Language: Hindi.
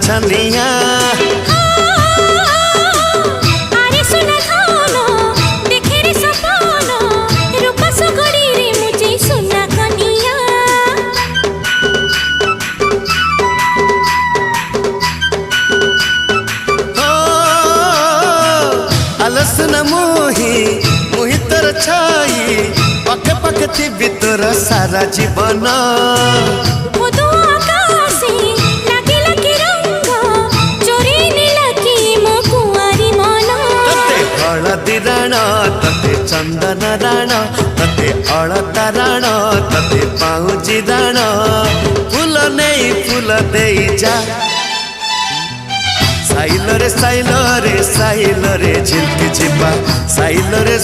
छनिया आरे सुना धानो देखे रे सपनो रूप सगड़ी रे मुझे सुना कनिया अलस न मुही तर छाई पके पके थी भीतर सारा जीवन राण तते चंदन राण तते अलता राण तते पाउजी राण फूल नहीं फूल दे जा साइल रे झिलकी जिबा साइल रे